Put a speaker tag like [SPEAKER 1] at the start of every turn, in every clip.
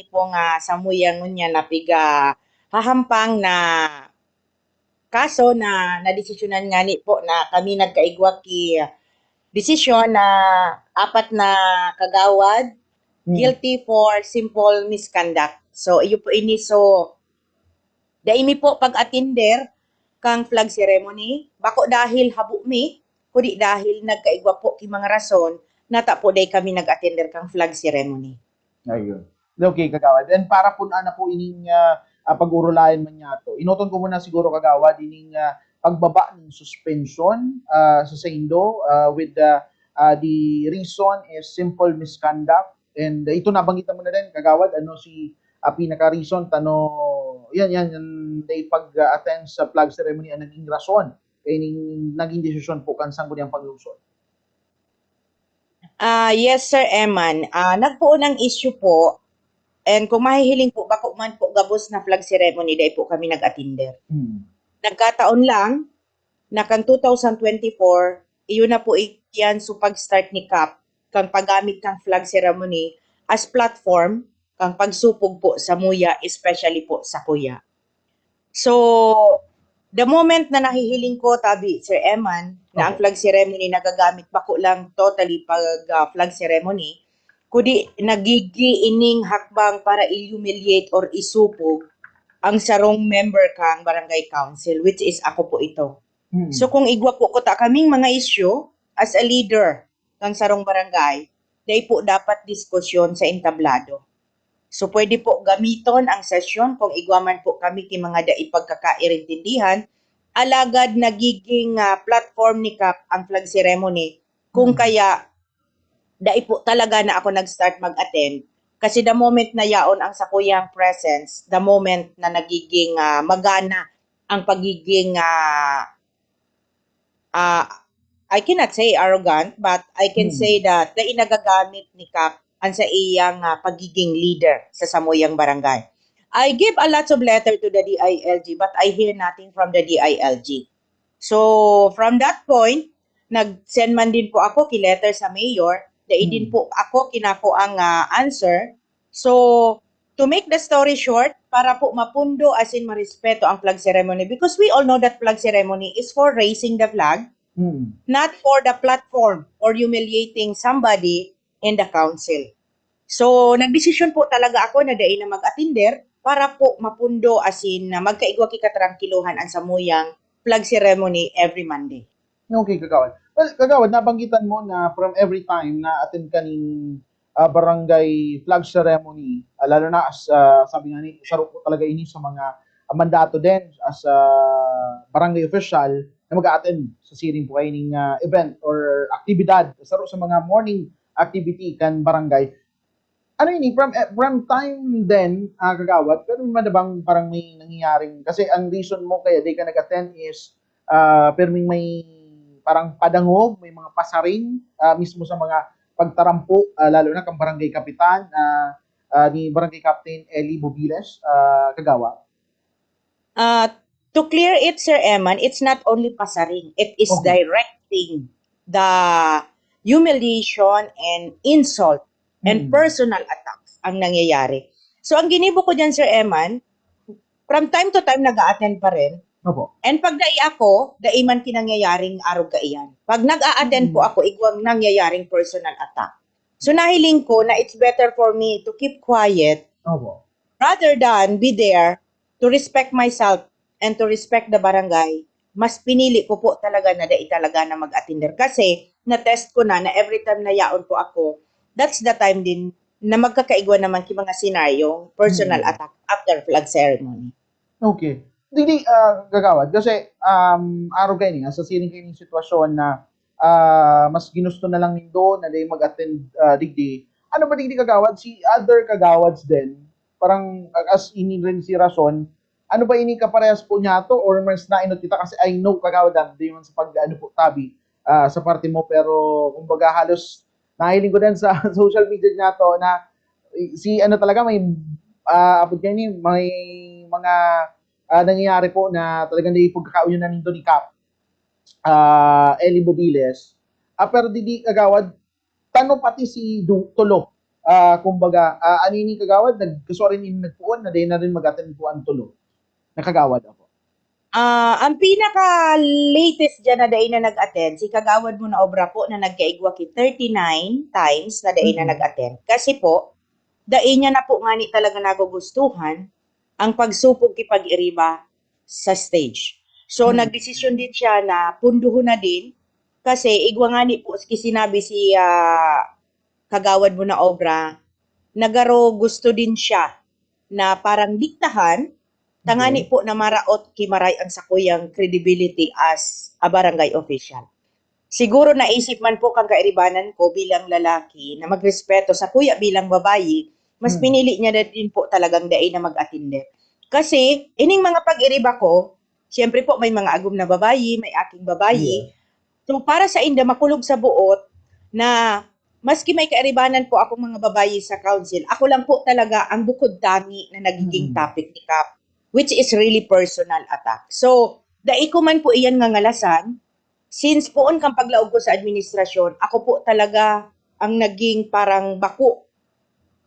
[SPEAKER 1] po nga samuyang ngunya napiga hahampang na kaso na nadesisyonan nga ni po na kami nagkaigwa ki desisyon na apat na kagawad guilty for simple misconduct. So iyo po ini so daimi po pag-attender kang flag ceremony bako dahil habu mi kundi dahil nagkaigwa po ki mga rason nata po day kami nag-attender kang flag ceremony.
[SPEAKER 2] Ayun. Okay, kagawad. And para po na po ining pag-urulayan man niya to. Inoton ko muna siguro kagawad ining pagbaba ng suspension sa Saindo with the reason is simple misconduct. And ito nabanggitan mo na din kagawad ano si pinaka-reason tano yan day pag-attend sa flag ceremony ang naging rason kay naging desisyon po kan sangguniang paglusod.
[SPEAKER 1] Yes, Sir Eman. Nagpuo ng issue po, and kung mahihiling po, bako man po gabos na flag ceremony, dahil po kami nag-attender. Nagkataon lang, na kang 2024, iyon na po yan so pag-start ni CAP, kang paggamit kang flag ceremony as platform, kang pagsupog po sa muya, especially po sa kuya. So, the moment na nahihiling ko, tabi, Sir Eman, na ang flag ceremony nagagamit bako lang totally pag flag ceremony, kundi nagigiining hakbang para i-humiliate or isupog ang sarong member kang barangay council, which is ako po ito. So kung igwa po ko ta kaming mga issue as a leader ng sarong barangay, day po dapat diskusyon sa entablado. So pwede po gamiton ang sesyon kung igwaman po kami ki mga dai pagkakairintindihan, alagad nagiging platform ni CAP ang flag ceremony kung kaya dai po talaga na ako nag-start mag-attend kasi the moment na yaon ang sakuyang presence, the moment na nagiging magana ang pagiging I cannot say arrogant, but I can say that na inagagamit ni CAP ang sa iyang pagiging leader sa samuyang barangay. I give a lot of letter to the DILG, but I hear nothing from the DILG. So, from that point, nag-send man din po ako ki letter sa mayor, dahil din po ako kinako ang answer. So, to make the story short, para po mapundo as in marespeto ang flag ceremony, because we all know that flag ceremony is for raising the flag, not for the platform or humiliating somebody in the council. So, nagdesisyon po talaga ako na dahil na mag-attender para po mapundo as in magkaigwa ki katrangkiluhan ang samuyang flag ceremony every Monday.
[SPEAKER 2] Okay, kagawad. Well, kagawad, nabanggitan mo na from every time na attend ka ng barangay flag ceremony, lalo na as sabi nga ni, saro ko talaga ini sa mga mandato din as barangay official na mag-attend sa siring po kayo ng event or aktibidad, saro sa mga morning activity kan barangay. Ano yun, from time then, kagawad, pero man bang parang may nangyayaring, kasi ang reason mo kaya di ka nag-attend is, perming may parang padangog, may mga pasaring, mismo sa mga pagtarampo, lalo na kang barangay kapitan, ni barangay captain Eli Bobiles, kagawad.
[SPEAKER 1] To clear it, Sir Eman, it's not only pasaring, it is directing the humiliation and insult and personal attacks ang nangyayari. So, ang ginibo ko dyan, Sir Eman, from time to time, nag-a-attend pa rin.
[SPEAKER 2] Opo.
[SPEAKER 1] And pag dai ako, dai man kinangyayaring arog kaiyan. Pag nag-a-attend po ako, igwang nangyayaring personal attack. So, nahiling ko na it's better for me to keep quiet rather than be there to respect myself and to respect the barangay. Mas pinili ko po talaga na dai talaga na mag-attender. Kasi, na-test ko na every time na yaon po ako, that's the time din na magkakaigwa naman ki mga senaryo, personal attack after flag ceremony.
[SPEAKER 2] Okay. Hindi, gagawad. Kasi, araw kayo niya, sa siring kayo ng sitwasyon na mas ginusto na lang nindo na day mag-attend digdi. Ano ba digdi kagawad? Si other kagawads din, parang as ini rin si Rason, ano ba ini kaparehas po niya to or mas nainot kita kasi I know kagawad di man sa pag ano po tabi sa parte mo pero kumbaga halos nahiling ko din sa social media niya to na si ano talaga may abot kayo ni may mga nangyayari po na talagang di pagkakaunan nito ni Cap Eli Bobiles pero di kagawad tanong pati si Tulo kumbaga, anini kagawad, nagkasurin ni nagpuon, na day na rin mag-attend po ang tulo. Nakagawad ako.
[SPEAKER 1] Ang pinaka-latest dyan na day na nag-attend, si Kagawad mo na obra po na nagkaigwa ki 39 times na day na nag-attend. Kasi po, day niya na po ngani talaga nagugustuhan ang pagsupog ki pag-iriba sa stage. So, nagdesisyon din siya na punduhon na din kasi igwa ngani po sinabi si Kagawad mo na obra, nagaro gusto din siya na parang diktahan tangani po na maraot kimaray ang sakuyang credibility as a barangay official. Siguro naisip man po kang kairibanan ko bilang lalaki na magrespeto sa kuya bilang babayi, mas pinili niya na din po talagang dai na mag-attende. Kasi, ining mga pag-iriba ko, siyempre po may mga agom na babayi, may aking babayi. So, para sa inda, makulog sa buot na maski may kairibanan po akong mga babayi sa council, ako lang po talaga ang bukod tangi na nagiging topic ni Kap, which is really personal attack. So, dai ko man po iyan nga ngalasan, since poon kang paglaog ko sa administrasyon, ako po talaga ang naging parang bako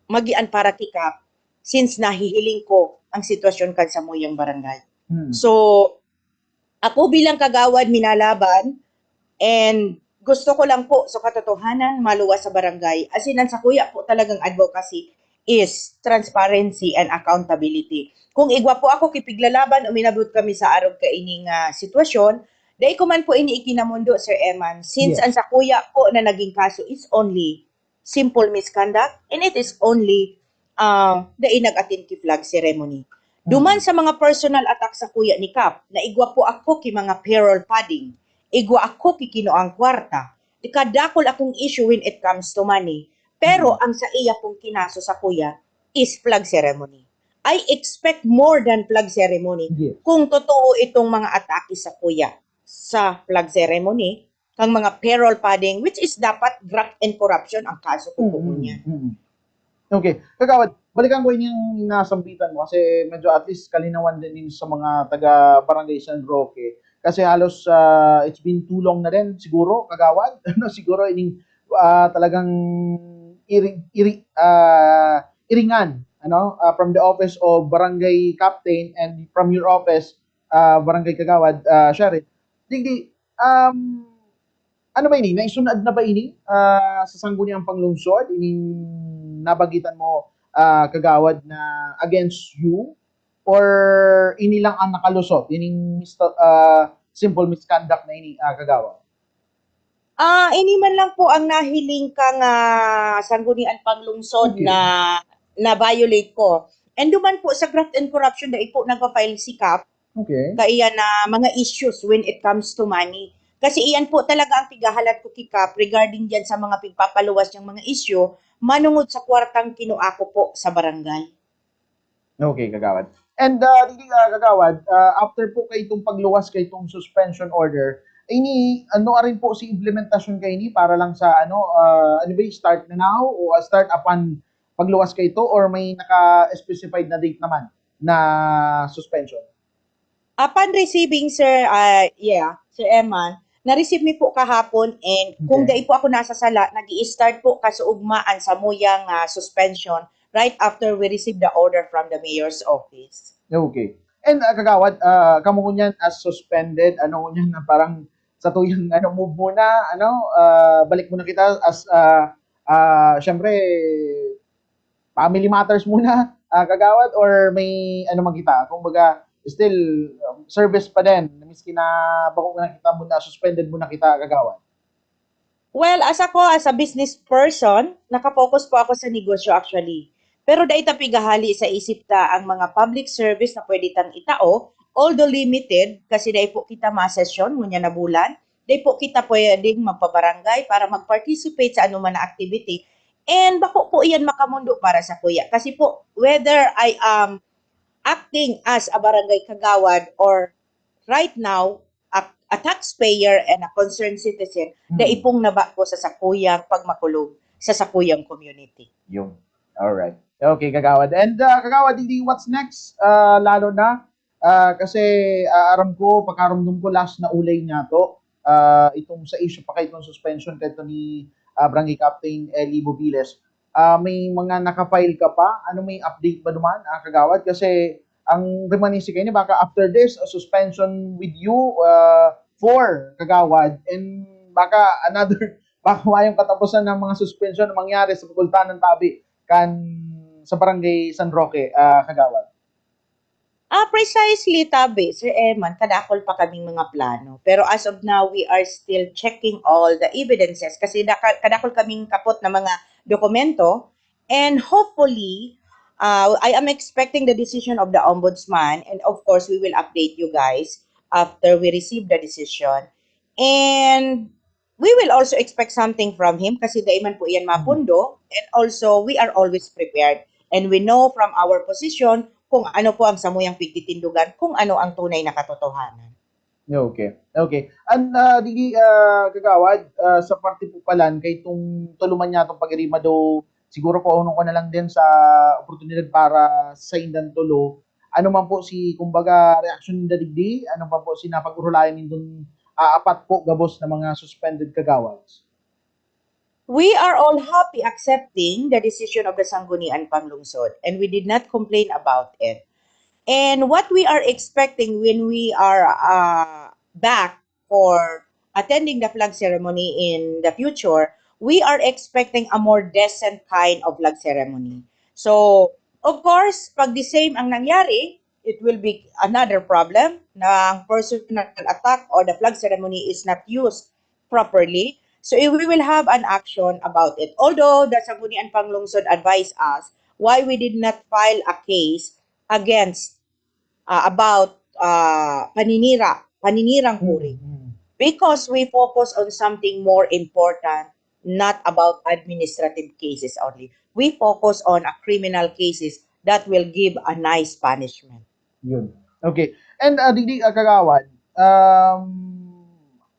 [SPEAKER 1] magian para kikap since nahihiling ko ang sitwasyon kan sa muyang barangay. So, ako bilang kagawad minalaban and gusto ko lang po sa katotohanan maluwas sa barangay. As in, sa kuya po talagang advocacy is transparency and accountability. Kung igwa po ako kipiglalaban o minabot kami sa arog kaining sitwasyon, dahil ko man po ini ikinamundo, Sir Eman, since ang sa kuya po na naging kaso is only simple misconduct and it is only dahil nag-attend ki flag ceremony. Duman sa mga personal attack sa kuya ni Kap, na igwa po ako ki mga payroll padding, igwa ako ki kinoang kwarta, ikadakol akong issue when it comes to money. Pero ang sa iya pong kinaso sa kuya is flag ceremony. I expect more than flag ceremony. Kung totoo itong mga atake sa kuya sa flag ceremony, ang mga payroll padding, which is dapat graft and corruption ang kaso ko po niya.
[SPEAKER 2] Okay. Kagawad, balikan ko yung nasambitan mo kasi medyo at least kalinawan din sa mga taga-barangay San Roque. Kasi halos it's been too long na din siguro, kagawad. Siguro ining talagang iringan from the office of barangay captain and from your office barangay kagawad Sharon. Digdi ano ba ini? Naisunod na ba ini sa sangguniang panglungsod? Ining nabagitan mo kagawad na against you? Or ini lang ang nakalusot? Ining simple misconduct na ini kagawad?
[SPEAKER 1] Ini man lang po ang nahiling kang sanggunian panglungsod na violate ko. And duman po sa graft and corruption na po nagpa-file si Kap. Kaya na mga issues when it comes to money. Kasi iyan po talaga ang tigahalat ko kay Kap regarding diyan sa mga pigpapaluwas ng mga issue manungod sa kwartang kinuako po sa barangay.
[SPEAKER 2] Okay, kagawad. And kagawad, after po kay itong pagluwas kay itong suspension order, ini ano rin po si implementasyon kay ini para lang sa ano ba start na now o start upon pagluwas kay ito or may naka-specified na date naman na suspension?
[SPEAKER 1] Upon receiving, Sir Eman, na-receive mi po kahapon and kung dai po ako nasa sala, nag-i-start po kasuugmaan sa muyang suspension right after we receive the order from the mayor's office.
[SPEAKER 2] Okay. And kagawad, kamo kunyan as suspended, ano kunyan na parang sa tuyang move muna, balik muna kita as syempre family matters muna, kagawad, or may man kita, kumbaga still service pa din, miski na bako na kita muna, suspended muna kita, kagawad.
[SPEAKER 1] Well, as a business person, nakafocus po ako sa negosyo actually. Pero dahil tapigahali sa isip ta ang mga public service na pwede tang itao, although limited, kasi dahil po kita ma-session, ngunya na bulan, dahil po kita pwedeng magpabarangay para mag-participate sa anuman na activity. And bako po iyan makamundo para sa kuya. Kasi po, whether I am acting as a barangay kagawad or right now, a taxpayer and a concerned citizen, daipong naba ko sa sakuyang pagmakulog sa sakuyang community.
[SPEAKER 2] Yung. Alright. Okay, kagawad. And kagawad, hindi what's next? Lalo na, kasi aram ko, pagkaramdam ko last na ulay niya to, itong sa issue pa kay itong suspension kay ito ni Barangay Captain Eli Bobiles. may mga nakafile ka pa? Ano may update ba naman, kagawad? Kasi ang remanescence kayo ni baka after this, a suspension with you for kagawad and baka another baka mayong katapusan ng mga suspension na mangyari sa Fakultad ng Tabi kan sa Barangay San Roque, kagawad.
[SPEAKER 1] Precisely, Tabi, Sir Eman, kadakol pa kaming mga plano. Pero as of now, we are still checking all the evidences kasi kadakol kaming kapot na mga dokumento. And hopefully, I am expecting the decision of the Ombudsman. And of course, we will update you guys after we receive the decision. And we will also expect something from him kasi daiman po iyan mapundo. And also, we are always prepared. And we know from our position kung ano po ang samuyang pigtitindugan, kung ano ang tunay na katotohanan.
[SPEAKER 2] Okay. Okay. And digi kagawad sa parte po palan kay tung tuluman niya tong pag-irima do siguro ko unong ko na lang din sa oportunidad para sa indan tulo. Ano man po si kumbaga reaksyon ni digdi, ano pa po si napag-urulayan nindong apat po gabos na mga suspended kagawads.
[SPEAKER 1] We are all happy accepting the decision of the Sangguniang Panglungsod and we did not complain about it. And what we are expecting when we are back for attending the flag ceremony in the future, we are expecting a more decent kind of flag ceremony. So, of course, pag the same ang nangyari, it will be another problem na ang personal attack or the flag ceremony is not used properly. So, we will have an action about it. Although the Sangguniang Panglungsod advised us why we did not file a case against about paninirang puri. Because we focus on something more important, not about administrative cases only. We focus on a criminal cases that will give a nice punishment.
[SPEAKER 2] Yun. Okay. And digdi kagawad,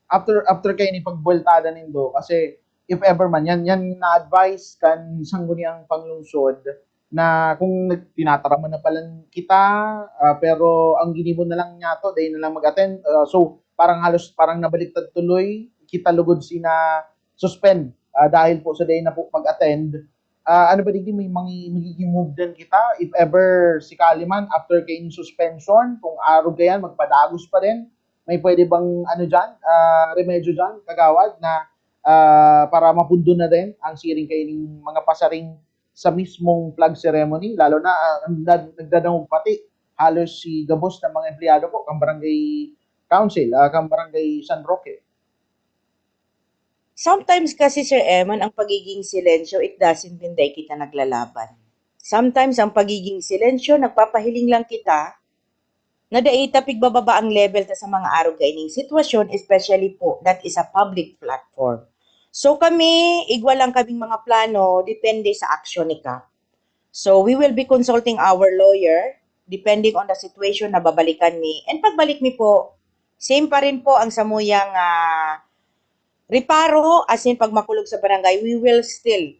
[SPEAKER 2] after kayo ni pagbultada nindo kasi if ever man yan na-advise kan sangguniang panglungsod na kung tinataraman na pala kita pero ang ginimo na lang niya to dahil na lang mag-attend so parang halos parang nabaliktad tuloy kita lugod sina suspend dahil po sa day na po mag-attend ano ba digdi may magiging move din kita if ever si Kaliman after kay suspension kung araw kayan magpadagos pa rin may pwede bang ano diyan remedyo diyan kagawad na para mapundo na din ang siring kay ning mga pasaring sa mismong flag ceremony lalo na nagdadangog pati halos si gabos ng mga empleyado po kang barangay council kang barangay San Roque.
[SPEAKER 1] Sometimes kasi Sir Eman, ang pagiging silensyo, it doesn't mean dahil kita naglalaban. Sometimes ang pagiging silensyo, nagpapahiling lang kita na daita pigbababa ang level ta sa mga araw kaining sitwasyon, especially po, that is a public platform. So kami, igwa lang kaming mga plano, depende sa aksyon ni Kap. So we will be consulting our lawyer, depending on the situation na babalikan mi. And pagbalik mi po, same pa rin po ang samuyang reparo, as in pag makulog sa barangay, we will still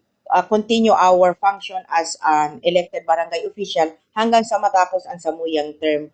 [SPEAKER 1] continue our function as an elected barangay official hanggang sa matapos ang samuyang term